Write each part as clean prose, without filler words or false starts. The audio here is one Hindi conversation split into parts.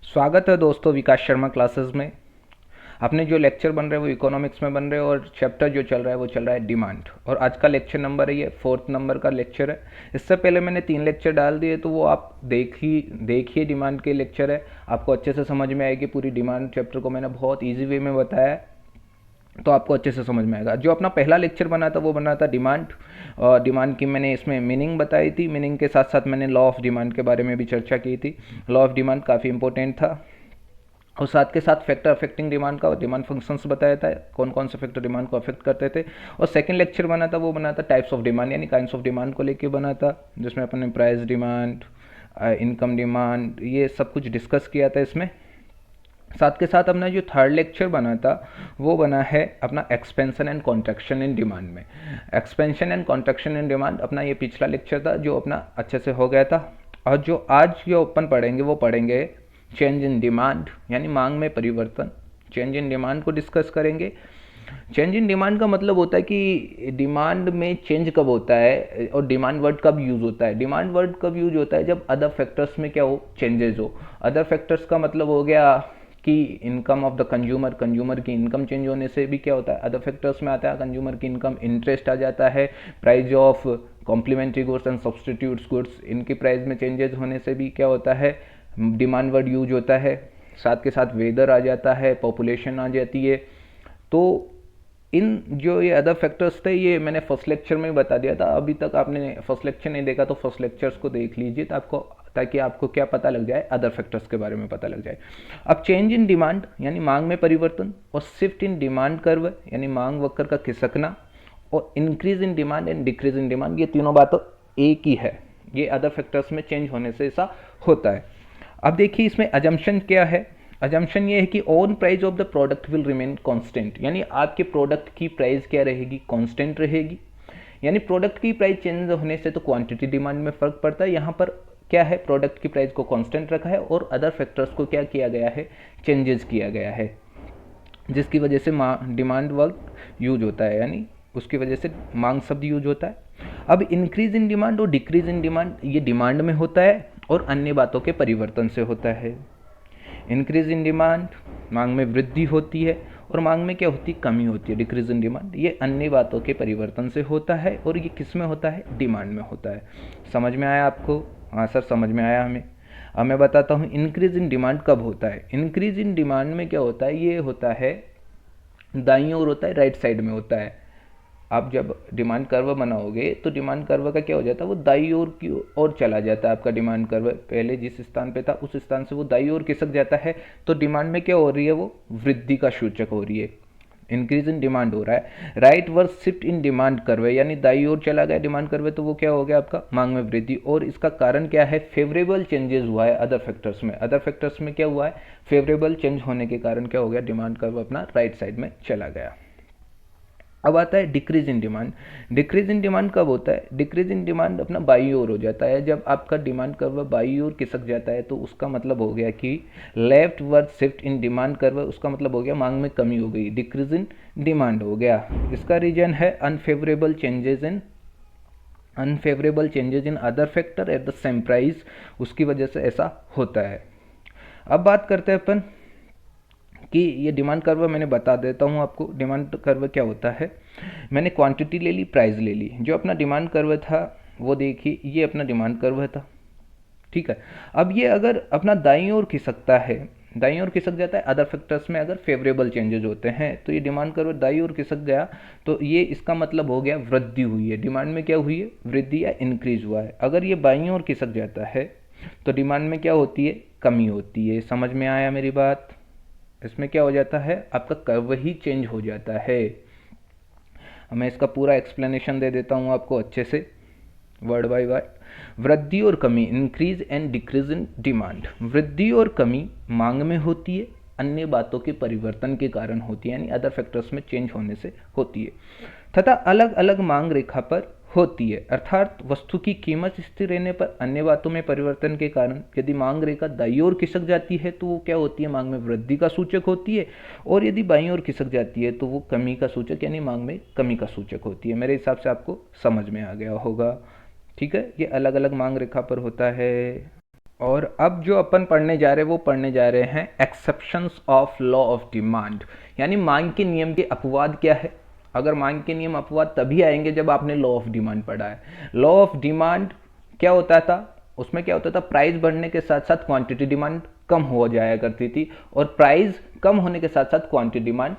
स्वागत है दोस्तों विकास शर्मा क्लासेस में। अपने जो लेक्चर बन रहे हैं वो इकोनॉमिक्स में बन रहे हैं और चैप्टर जो चल रहा है वो चल रहा है डिमांड। और आज का लेक्चर नंबर है ये 4th नंबर का लेक्चर है। इससे पहले मैंने 3 लेक्चर डाल दिए तो वो आप देखिए डिमांड के लेक्चर है, आपको अच्छे से समझ में आएगी। पूरी डिमांड चैप्टर को मैंने बहुत ईजी वे में बताया है तो आपको अच्छे से समझ में आएगा। जो अपना पहला लेक्चर बना था वो बना था डिमांड, और डिमांड की मैंने इसमें मीनिंग बताई थी। मीनिंग के साथ साथ मैंने लॉ ऑफ डिमांड के बारे में भी चर्चा की थी। लॉ ऑफ डिमांड काफ़ी इंपॉर्टेंट था। और साथ के साथ फैक्टर अफेक्टिंग डिमांड का डिमांड फंक्शंस बताया था, कौन कौन से फैक्टर डिमांड को अफेक्ट करते थे। और सेकंड लेक्चर बना था वो बना था टाइप्स ऑफ डिमांड यानी काइंड्स ऑफ डिमांड को लेके बना था, जिसमें अपन ने प्राइस डिमांड, इनकम डिमांड, ये सब कुछ डिस्कस किया था इसमें। साथ के साथ अपना जो थर्ड लेक्चर बना था वो बना है अपना expansion and contraction in demand में। Expansion and contraction in demand अपना ये पिछला लेक्चर था जो अपना अच्छे से हो गया था। और जो आज जो अपन पढ़ेंगे वो पढ़ेंगे चेंज इन डिमांड यानी मांग में परिवर्तन। चेंज इन डिमांड को डिस्कस करेंगे। चेंज इन डिमांड का मतलब होता है कि डिमांड में चेंज कब होता है और डिमांड वर्ड कब यूज होता है। डिमांड वर्ड कब यूज होता है जब अदर फैक्टर्स में क्या हो, चेंजेस हो। अदर फैक्टर्स का मतलब हो गया कि income of the consumer, consumer की इनकम चेंज होने से भी क्या होता है, अदर फैक्टर्स में आता है कंज्यूमर की इनकम, इंटरेस्ट आ जाता है, price of complementary goods and substitutes goods, इनकी प्राइस में चेंजेस होने से भी क्या होता है, डिमांड वर्ड यूज होता है। साथ के साथ वेदर आ जाता है, पॉपुलेशन आ जाती है। तो इन जो ये अदर फैक्टर्स थे ये मैंने फर्स्ट लेक्चर में बता दिया था। अभी तक आपने फर्स्ट लेक्चर नहीं देखा तो फर्स्ट लेक्चर्स को देख लीजिए ताकि आपको क्या पता लग जाए, अदर फैक्टर्स के बारे में पता लग जाए। अब चेंज इन डिमांड यानी मांग में परिवर्तन, और शिफ्ट इन डिमांड कर्व यानी मांग वक्र का खिसकना, और increase in demand and decrease in demand, ये तीनों बातें एक ही है। ये अदर फैक्टर्स में चेंज होने से ऐसा होता है। अब देखिए इसमें अजम्पशन क्या है। अजम्पशन ये है कि on price of the product will remain constant, यानी आपके प्रोडक्ट की प्राइस क्या रहेगी, कांस्टेंट रहेगी। यानी प्रोडक्ट की प्राइस चेंज होने से तो क्वांटिटी डिमांड में फर्क पड़ता है। यहाँ पर क्या है, प्रोडक्ट की प्राइस को कांस्टेंट रखा है और अदर फैक्टर्स को क्या किया गया है, चेंजेस किया गया है, जिसकी वजह से डिमांड वर्ड यूज होता है, यानी उसकी वजह से मांग शब्द यूज होता है। अब इंक्रीज इन डिमांड और डिक्रीज इन डिमांड ये डिमांड में होता है और अन्य बातों के परिवर्तन से होता है। इंक्रीज इन डिमांड मांग में वृद्धि होती है और मांग में क्या होती है, कमी होती है। डिक्रीज इन डिमांड ये अन्य बातों के परिवर्तन से होता है और ये किस में होता है, डिमांड में होता है। समझ में आया आपको? हाँ सर समझ में आया हमें। अब मैं बताता हूँ इंक्रीज इन डिमांड कब होता है। इंक्रीज इन डिमांड में क्या होता है, ये होता है दाईं ओर होता है, राइट साइड में होता है। आप जब डिमांड कर्व बनाओगे तो डिमांड कर्व का क्या हो जाता है, वो दाईं ओर की ओर चला जाता है। आपका डिमांड कर्व पहले जिस स्थान पे था उस स्थान से वो दाईं ओर खिसक जाता है, तो डिमांड में क्या हो रही है, वो वृद्धि का सूचक हो रही है, इंक्रीज इन डिमांड हो रहा है। Rightward shift in demand curve यानी दाईं ओर चला गया डिमांड कर्व, तो वो क्या हो गया आपका मांग में वृद्धि। और इसका कारण क्या है, फेवरेबल चेंजेस हुआ है अदर फैक्टर्स में। अदर फैक्टर्स में क्या हुआ है, फेवरेबल चेंज होने के कारण क्या हो गया, डिमांड कर्व अपना राइट साइड में चला गया। अब आता है decrease in demand. Decrease in demand कब होता है, डिक्रीज इन डिमांड अपना बाई ओर हो जाता है। जब आपका डिमांड कर्व बाई ओर खिसक जाता है तो उसका मतलब हो गया कि left word shift in demand curve, उसका मतलब हो गया मांग में कमी हो गई, डिक्रीज इन डिमांड हो गया। इसका रीजन है unfavourable changes in other factor at the same price, उसकी वजह से ऐसा होता है। अब बात करते हैं अपन कि ये डिमांड कर्व मैंने बता देता हूँ आपको। डिमांड कर्व क्या होता है, मैंने क्वांटिटी ले ली, प्राइस ले ली। जो अपना डिमांड कर्व था वो देखिए, ये अपना डिमांड कर्व था, ठीक है। अब ये अगर अपना दाईं ओर खिसकता है, दाईं ओर खिसक जाता है अदर फैक्टर्स में अगर फेवरेबल चेंजेस होते हैं, तो ये डिमांड कर्व दाईं ओर खिसक गया तो ये इसका मतलब हो गया वृद्धि हुई है, डिमांड में क्या हुई है, वृद्धि या इंक्रीज हुआ है। अगर ये बाईं ओर खिसक जाता है तो डिमांड में क्या होती है, कमी होती है। समझ में आया मेरी बात? इसमें क्या हो जाता है, आपका कर्व ही चेंज हो जाता है। मैं इसका पूरा एक्सप्लेनेशन दे देता हूँ आपको अच्छे से, वर्ड बाय वर्ड। वृद्धि और कमी, increase and decrease in demand. वृद्धि और कमी मांग में होती है, अन्य बातों के परिवर्तन के कारण होती है, यानी अदर फैक्टर्स में चेंज होने से होती है, तथा अलग अलग मांग रेखा पर होती है। अर्थात वस्तु की कीमत स्थिर रहने पर अन्य बातों में परिवर्तन के कारण यदि मांग रेखा दाईं ओर खिसक जाती है तो वो क्या होती है, मांग में वृद्धि का सूचक होती है, और यदि बाईं ओर खिसक जाती है तो वो कमी का सूचक यानी मांग में कमी का सूचक होती है। मेरे हिसाब से आपको समझ में आ गया होगा, ठीक है। ये अलग अलग मांग रेखा पर होता है। और अब जो अपन पढ़ने जा रहे हैं वो पढ़ने जा रहे हैं exceptions of law of demand, यानी मांग के नियम के अपवाद क्या है। अगर मांग के नियम अपवाद तभी आएंगे जब आपने लॉ ऑफ डिमांड पढ़ा है। लॉ ऑफ डिमांड क्या होता था, उसमें क्या होता था, प्राइस बढ़ने के साथ साथ क्वांटिटी डिमांड कम हो जाया करती थी, और प्राइस कम होने के साथ साथ क्वांटिटी डिमांड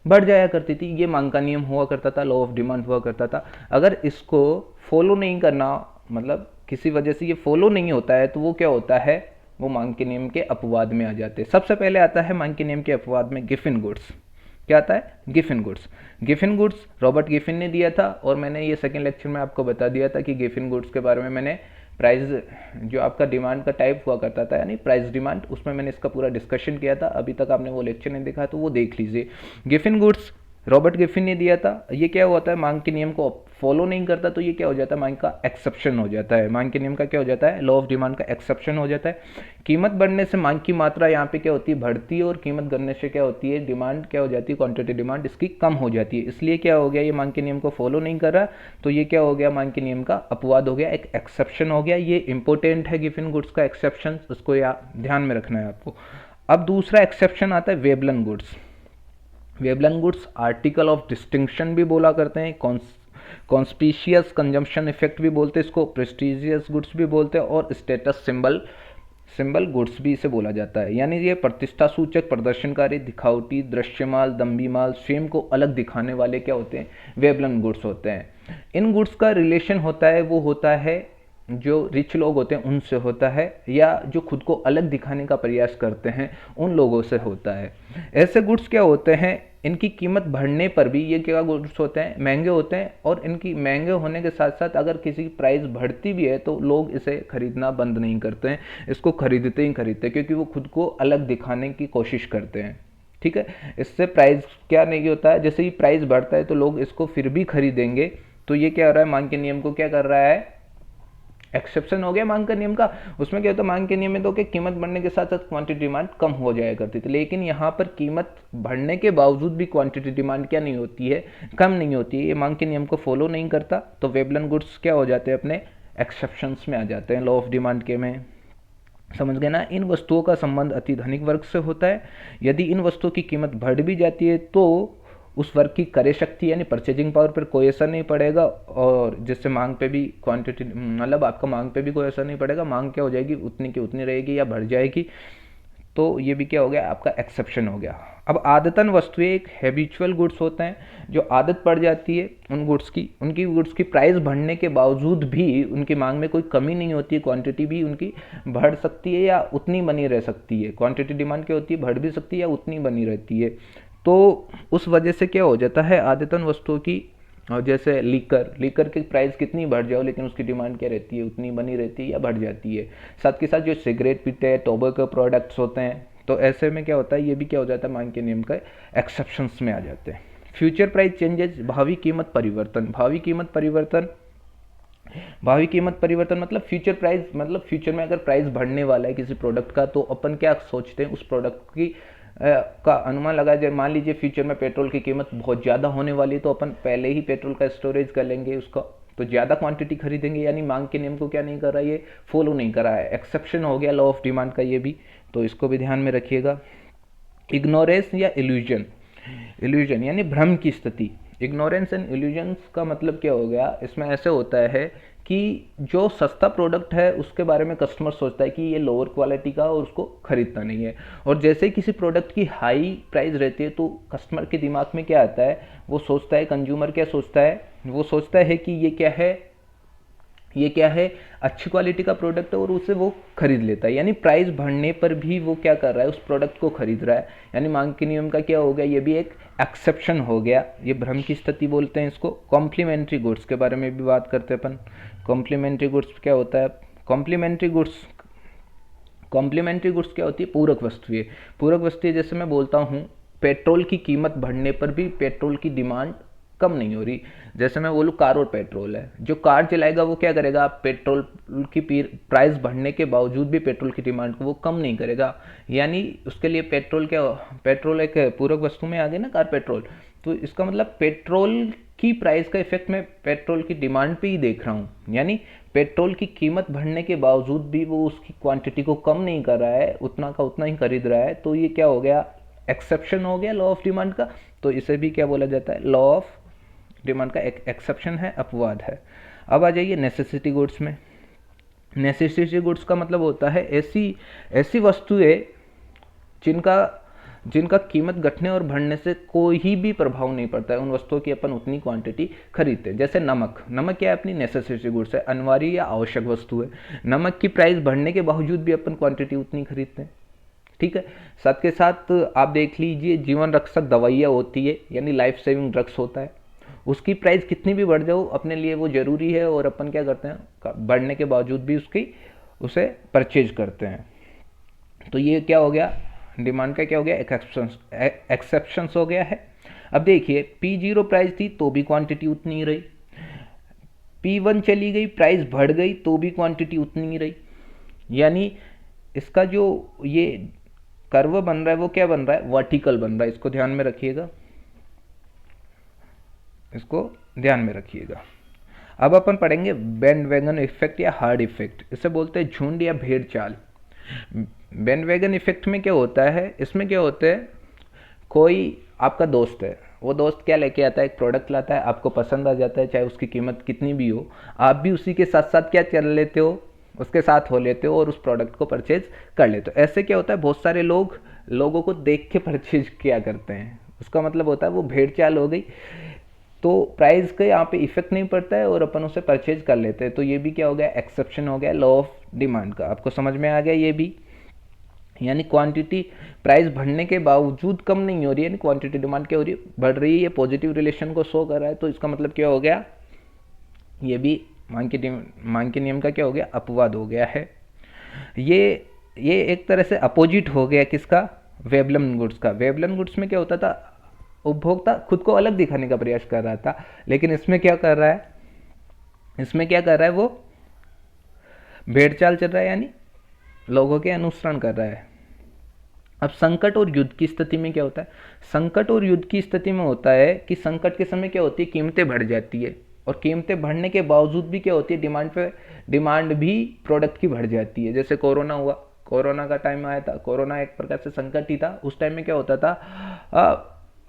बढ़ जाया करती थी। ये मांग का नियम हुआ करता था, लॉ ऑफ डिमांड हुआ करता था। अगर इसको फॉलो नहीं करना, मतलब किसी वजह से ये फॉलो नहीं होता है, तो वो क्या होता है, वो मांग के नियम के अपवाद में आ जाते हैं। सबसे पहले आता है मांग के नियम के अपवाद में गिफिन गुड्स। क्या आता है, Giffen goods. Giffen goods Robert Giffen ने दिया था, और मैंने ये सेकंड लेक्चर में आपको बता दिया था कि गिफिन गुड्स के बारे में मैंने प्राइस जो आपका डिमांड का टाइप हुआ करता था, यानी प्राइस डिमांड, उसमें मैंने इसका पूरा डिस्कशन किया था। अभी तक आपने वो लेक्चर नहीं देखा तो वो देख लीजिए। गिफिन गुड्स रॉबर्ट गिफिन ने दिया था। ये क्या होता है, मांग के नियम को फॉलो नहीं करता तो ये क्या हो जाता है, मांग का एक्सेप्शन हो जाता है। मांग के नियम का क्या हो जाता है, लॉ ऑफ डिमांड का एक्सेप्शन हो जाता है। कीमत बढ़ने से मांग की मात्रा यहाँ पे क्या होती है, बढ़ती है, और कीमत गिरने से क्या होती है, डिमांड क्या हो जाती है, क्वांटिटी डिमांड इसकी कम हो जाती है। इसलिए क्या हो गया, ये मांग के नियम को फॉलो नहीं कर रहा, तो ये क्या हो गया, मांग के नियम का अपवाद हो गया, एक एक्सेप्शन हो गया। ये इंपॉर्टेंट है गिफिन गुड्स का एक्सेप्शन, उसको ध्यान में रखना है आपको। अब दूसरा एक्सेप्शन आता है Veblen goods. Veblen goods article of distinction भी बोला करते हैं, कॉन्स्पिशियस कंजम्पशन इफेक्ट भी बोलते हैं इसको, प्रेस्टिजियस गुड्स भी बोलते हैं, और स्टेटस सिंबल गुड्स भी इसे बोला जाता है। यानी ये प्रतिष्ठा सूचक, प्रदर्शनकारी, दिखावटी, दृश्यमाल, दम्भी माल, स्वयं को अलग दिखाने वाले क्या होते हैं, वेबलन गुड्स होते हैं। इन गुड्स का रिलेशन होता है, वो होता है जो रिच लोग होते हैं उनसे होता है, या जो खुद को अलग दिखाने का प्रयास करते हैं उन लोगों से होता है। ऐसे गुड्स क्या होते हैं, इनकी कीमत बढ़ने पर भी ये क्या गुड्स होते हैं, महंगे होते हैं, और इनकी महंगे होने के साथ साथ अगर किसी की प्राइस बढ़ती भी है तो लोग इसे खरीदना बंद नहीं करते हैं, इसको खरीदते ही खरीदते हैं, क्योंकि वो खुद को अलग दिखाने की कोशिश करते हैं। ठीक है, इससे प्राइस क्या नहीं होता है, जैसे ही प्राइस बढ़ता है तो लोग इसको फिर भी खरीदेंगे। तो ये क्या हो रहा है, मांग के नियम को क्या कर रहा है, एक्सेप्शन हो गया मांग का नियम का। उसमें क्या होता है, मांग के नियम में तो कि कीमत बढ़ने के साथ साथ क्वांटिटी डिमांड कम हो जाया करती थी, लेकिन यहाँ पर कीमत बढ़ने के बावजूद भी क्वांटिटी डिमांड क्या नहीं होती है, कम नहीं होती है। ये मांग के नियम को फॉलो नहीं करता, तो वेबलन गुड्स क्या हो जाते हैं, अपने एक्सेप्शंस में आ जाते हैं लॉ ऑफ डिमांड के में। समझ गए ना। इन वस्तुओं का संबंध अति धनिक वर्ग से होता है। यदि इन वस्तुओं की कीमत बढ़ भी जाती है तो उस वर्ग की क्रय शक्ति यानी परचेजिंग पावर पर कोई असर नहीं पड़ेगा, और जिससे मांग पे भी क्वांटिटी, मतलब आपका मांग पे भी कोई असर नहीं पड़ेगा। मांग क्या हो जाएगी, उतनी की उतनी रहेगी या बढ़ जाएगी। तो ये भी क्या हो गया, आपका एक्सेप्शन हो गया। अब आदतन वस्तुएं एक हैबिचुअल गुड्स होते हैं, जो आदत पड़ जाती है उन गुड्स की, उनकी गुड्स की प्राइस बढ़ने के बावजूद भी उनकी मांग में कोई कमी नहीं होती है, क्वांटिटी भी उनकी बढ़ सकती है या उतनी बनी रह सकती है। क्वांटिटी डिमांड क्या होती है, बढ़ भी सकती है या उतनी बनी रहती है। तो उस वजह से क्या हो जाता है, आदतन वस्तुओं की, और जैसे लीकर की प्राइस कितनी बढ़ जाओ लेकिन उसकी डिमांड क्या रहती है, उतनी बनी रहती है या बढ़ जाती है। साथ के साथ जो सिगरेट पीते हैं, टोबैको प्रोडक्ट्स होते हैं, तो ऐसे में क्या होता है, ये भी क्या हो जाता है, मांग के नियम का एक्सेप्शंस में आ जाते हैं। फ्यूचर प्राइस चेंजेस, भावी कीमत परिवर्तन। भावी कीमत परिवर्तन मतलब फ्यूचर प्राइस, मतलब फ्यूचर में अगर प्राइस बढ़ने वाला है किसी प्रोडक्ट का, तो अपन क्या सोचते हैं, उस प्रोडक्ट की का अनुमान लगाया जाए। मान लीजिए फ्यूचर में पेट्रोल की कीमत बहुत ज़्यादा होने वाली है, तो अपन पहले ही पेट्रोल का स्टोरेज कर लेंगे उसका, तो ज़्यादा क्वांटिटी खरीदेंगे। यानी मांग के नियम को क्या नहीं कर रहा है, ये फॉलो नहीं कर रहा है। एक्सेप्शन हो गया लॉ ऑफ डिमांड का ये भी, तो इसको भी ध्यान में रखिएगा। इग्नोरेंस या इल्यूजन यानी भ्रम की स्थिति। इग्नोरेंस एंड इल्यूजन्स का मतलब क्या हो गया, इसमें ऐसे होता है कि जो सस्ता प्रोडक्ट है उसके बारे में कस्टमर सोचता है कि ये लोअर क्वालिटी का और उसको खरीदना नहीं है, और जैसे ही किसी प्रोडक्ट की हाई प्राइस रहती है तो कस्टमर के दिमाग में क्या आता है, वो सोचता है, कंज्यूमर क्या सोचता है, वो सोचता है कि ये क्या है, अच्छी क्वालिटी का प्रोडक्ट है, और उसे वो खरीद लेता है। यानी प्राइस बढ़ने पर भी वो क्या कर रहा है, उस प्रोडक्ट को खरीद रहा है। यानी मांग के नियम का क्या हो गया, ये भी एक एक्सेप्शन हो गया, ये भ्रम की स्थिति बोलते हैं इसको। कॉम्प्लीमेंट्री गुड्स के बारे में भी बात करते हैं अपन। कॉम्प्लीमेंट्री गुड्स क्या होता है, कॉम्प्लीमेंट्री गुड्स क्या होती है, पूरक वस्तुएं। पूरक वस्तुएं जैसे मैं बोलता हूँ, पेट्रोल की कीमत बढ़ने पर भी पेट्रोल की डिमांड कम नहीं हो रही। जैसे मैं बोलूँ कार और पेट्रोल है, जो कार चलाएगा वो क्या करेगा, पेट्रोल की प्राइस बढ़ने के बावजूद भी पेट्रोल की डिमांड को वो कम नहीं करेगा। यानी उसके लिए पेट्रोल एक पूरक वस्तु में आ गई ना, कार पेट्रोल। तो इसका मतलब पेट्रोल की प्राइस का इफेक्ट मैं पेट्रोल की डिमांड पे ही देख रहा हूँ। यानी पेट्रोल की कीमत बढ़ने के बावजूद भी वो उसकी क्वांटिटी को कम नहीं कर रहा है, उतना का उतना ही खरीद रहा है, तो ये क्या हो गया, एक्सेप्शन हो गया लॉ ऑफ डिमांड का। तो इसे भी क्या बोला जाता है, लॉ ऑफ डिमांड का एक एक्सेप्शन है, अपवाद है। अब आ जाइए नेसेसिटी गुड्स में। नेसेसिटी गुड्स का मतलब होता है ऐसी ऐसी वस्तुएं जिनका जिनका कीमत घटने और बढ़ने से कोई भी प्रभाव नहीं पड़ता है, उन वस्तुओं की अपन उतनी क्वांटिटी खरीदते हैं। जैसे नमक, नमक क्या है, अपनी नेसेसिटी गुड्स है, अनिवार्य या आवश्यक वस्तु है। नमक की प्राइस बढ़ने के बावजूद भी अपन क्वांटिटी उतनी खरीदते हैं, ठीक है। साथ के साथ आप देख लीजिए, जीवन रक्षक दवाइयाँ होती है, यानी लाइफ सेविंग ड्रग्स होता है, उसकी प्राइस कितनी भी बढ़ जाओ अपने लिए वो जरूरी है, और अपन क्या करते हैं, बढ़ने के बावजूद भी उसे परचेज करते हैं। तो ये क्या हो गया, डिमांड का क्या हो गया, एक्सेप्शंस हो गया है। अब देखिए P0 प्राइस थी तो भी क्वांटिटी उतनी ही रही, P1 चली गई, प्राइस बढ़ गई तो भी क्वांटिटी उतनी ही रही। यानी इसका जो ये कर्व बन रहा है वो क्या बन रहा है, वर्टिकल बन रहा है। इसको ध्यान में रखिएगा, इसको ध्यान में रखिएगा। अब अपन पढ़ेंगे बैंडवैगन इफेक्ट या हार्ड इफेक्ट। इसे बोलते हैं झुंड या भेड़ चाल। बैंडवैगन इफेक्ट में क्या होता है, इसमें क्या होता है, कोई आपका दोस्त है, वो दोस्त क्या लेके आता है, एक प्रोडक्ट लाता है, आपको पसंद आ जाता है, चाहे उसकी कीमत कितनी भी हो, आप भी उसी के साथ साथ क्या कर लेते हो, उसके साथ हो लेते हो और उस प्रोडक्ट को परचेज कर लेते हो। ऐसे क्या होता है, बहुत सारे लोगों को देख के परचेज किया करते हैं, उसका मतलब होता है वो भेड़ चाल हो गई। तो प्राइस का यहाँ पे इफेक्ट नहीं पड़ता है और अपन उसे परचेज कर लेते हैं। तो ये भी क्या हो गया, एक्सेप्शन हो गया लॉ ऑफ डिमांड का। आपको समझ में आ गया ये भी, यानी क्वांटिटी प्राइस बढ़ने के बावजूद कम नहीं हो रही है, यानी क्वांटिटी डिमांड क्या हो रही है, बढ़ रही है, ये पॉजिटिव रिलेशन को शो कर रहा है। तो इसका मतलब क्या हो गया, ये भी मांग के नियम का क्या हो गया, अपवाद हो गया है। ये एक तरह से अपोजिट हो गया किसका, वेबलन गुड्स का। वेबलन गुड्स में क्या होता था, उपभोक्ता खुद को अलग दिखाने का प्रयास कर रहा था, लेकिन इसमें क्या कर रहा है, इसमें क्या कर रहा है, वो भेड़ चाल चल रहा है, यानी लोगों के अनुसरण कर रहा है। अब संकट और युद्ध की स्थिति में क्या होता है, संकट और युद्ध की स्थिति में होता है कि संकट के समय क्या होती है, कीमतें बढ़ जाती है, और कीमतें बढ़ने के बावजूद भी क्या होती है, डिमांड भी प्रोडक्ट की बढ़ जाती है। जैसे कोरोना हुआ, कोरोना का टाइम आया था, कोरोना एक प्रकार से संकट ही था। उस टाइम में क्या होता था,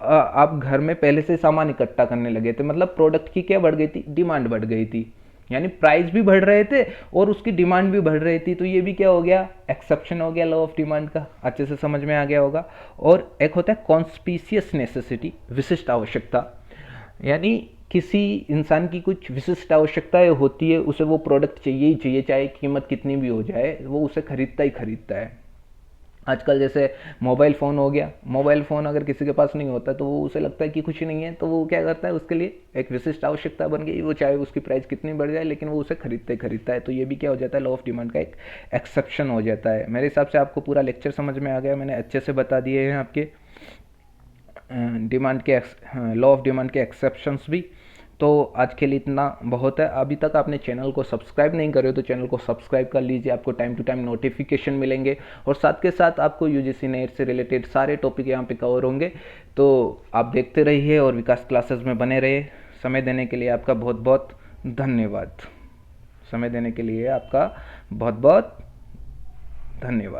आप घर में पहले से सामान इकट्ठा करने लगे थे, मतलब प्रोडक्ट की क्या बढ़ गई थी, डिमांड बढ़ गई थी, यानी प्राइस भी बढ़ रहे थे और उसकी डिमांड भी बढ़ रही थी। तो ये भी क्या हो गया, एक्सेप्शन हो गया लॉ ऑफ डिमांड का। अच्छे से समझ में आ गया होगा। और एक होता है कॉन्स्पीशियस नेसेसिटी, विशिष्ट आवश्यकता, यानी किसी इंसान की कुछ विशिष्ट आवश्यकताएं होती है, उसे वो प्रोडक्ट चाहिए ही चाहिए, चाहे कीमत कितनी भी हो जाए, वो उसे खरीदता ही खरीदता है। आजकल जैसे मोबाइल फ़ोन हो गया, मोबाइल फ़ोन अगर किसी के पास नहीं होता तो वो उसे लगता है कि कुछ नहीं है, तो वो क्या करता है, उसके लिए एक विशिष्ट आवश्यकता बन गई, वो चाहे उसकी प्राइस कितनी बढ़ जाए लेकिन वो उसे खरीदता है। तो ये भी क्या हो जाता है, लॉ ऑफ डिमांड का एक एक्सेप्शन हो जाता है। मेरे हिसाब से आपको पूरा लेक्चर समझ में आ गया, मैंने अच्छे से बता दिए हैं आपके डिमांड के लॉ ऑफ डिमांड के एक्सेप्शंस भी। तो आज के लिए इतना बहुत है। अभी तक आपने चैनल को सब्सक्राइब नहीं करे तो चैनल को सब्सक्राइब कर लीजिए, आपको टाइम टू टाइम नोटिफिकेशन मिलेंगे, और साथ के साथ आपको यूजीसी नेट से रिलेटेड सारे टॉपिक यहाँ पे कवर होंगे। तो आप देखते रहिए और विकास क्लासेस में बने रहिए। समय देने के लिए आपका बहुत बहुत धन्यवाद। समय देने के लिए आपका बहुत बहुत धन्यवाद।